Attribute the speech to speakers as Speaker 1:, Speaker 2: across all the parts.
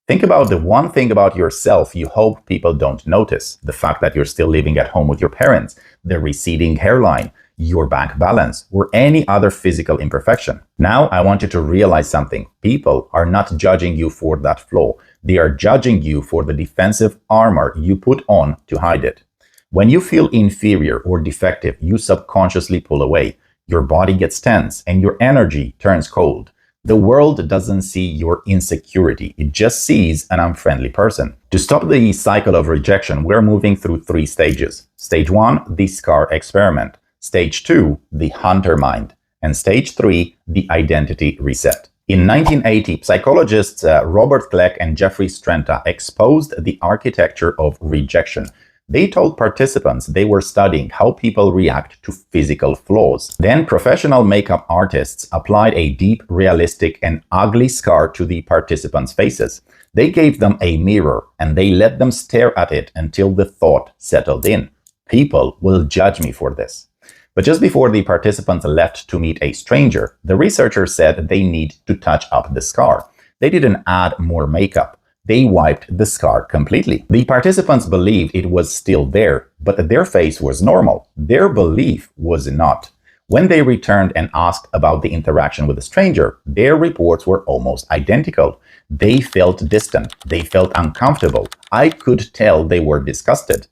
Speaker 1: Think about the one thing about yourself you hope people don't notice. The fact that you're still living at home with your parents, the receding hairline, your bank balance, or any other physical imperfection. Now, I want you to realize something. People are not judging you for that flaw. They are judging you for the defensive armor you put on to hide it. When you feel inferior or defective, you subconsciously pull away. Your body gets tense and your energy turns cold. The world doesn't see your insecurity, it just sees an unfriendly person. To stop the cycle of rejection, we're moving through 3 stages. Stage 1, the scar experiment. Stage 2, the hunter mind. And stage 3, the identity reset. In 1980, psychologists Robert Kleck and Jeffrey Strenta exposed the architecture of rejection. They told participants they were studying how people react to physical flaws. Then professional makeup artists applied a deep, realistic, and ugly scar to the participants' faces. They gave them a mirror and they let them stare at it until the thought settled in. People will judge me for this. But just before the participants left to meet a stranger, the researchers said they need to touch up the scar. They didn't add more makeup. They wiped the scar completely. The participants believed it was still there, but their face was normal. Their belief was not. When they returned and asked about the interaction with the stranger, their reports were almost identical. They felt distant. They felt uncomfortable. I could tell they were disgusted.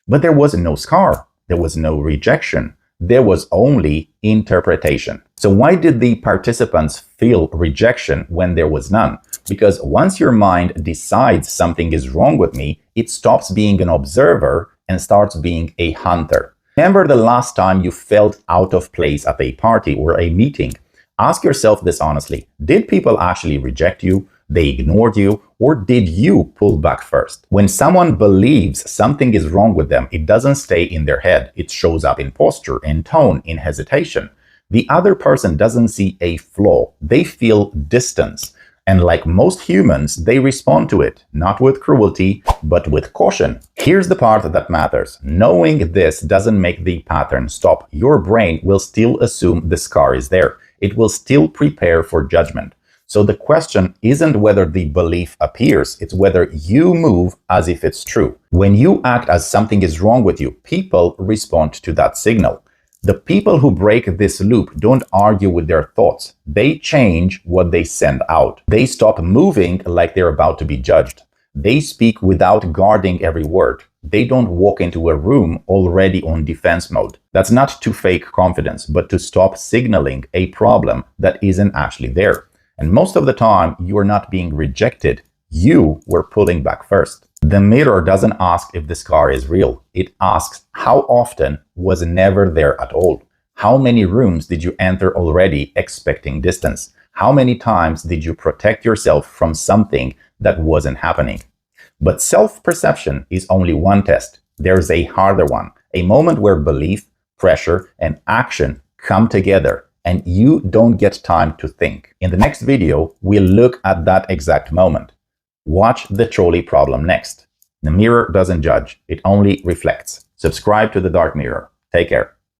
Speaker 1: But there was no scar. There was no rejection. There was only interpretation. So why did the participants feel rejection when there was none? Because once your mind decides something is wrong with me, it stops being an observer and starts being a hunter. Remember the last time you felt out of place at a party or a meeting? Ask yourself this honestly. Did people actually reject you? They ignored you? Or did you pull back first? When someone believes something is wrong with them, it doesn't stay in their head. It shows up in posture, in tone, in hesitation. The other person doesn't see a flaw. They feel distance. And like most humans, they respond to it, not with cruelty, but with caution. Here's the part that matters. Knowing this doesn't make the pattern stop. Your brain will still assume the scar is there. It will still prepare for judgment. So the question isn't whether the belief appears, it's whether you move as if it's true. When you act as something is wrong with you, people respond to that signal. The people who break this loop don't argue with their thoughts. They change what they send out. They stop moving like they're about to be judged. They speak without guarding every word. They don't walk into a room already on defense mode. That's not to fake confidence, but to stop signaling a problem that isn't actually there. And most of the time, you are not being rejected. You were pulling back first. The mirror doesn't ask if the scar is real. It asks how often was never there at all. How many rooms did you enter already expecting distance? How many times did you protect yourself from something that wasn't happening? But self-perception is only one test. There's a harder one, a moment where belief, pressure, and action come together, and you don't get time to think. In the next video, we'll look at that exact moment. Watch the trolley problem next. The mirror doesn't judge, it only reflects. Subscribe to The Dark Mirror. Take care.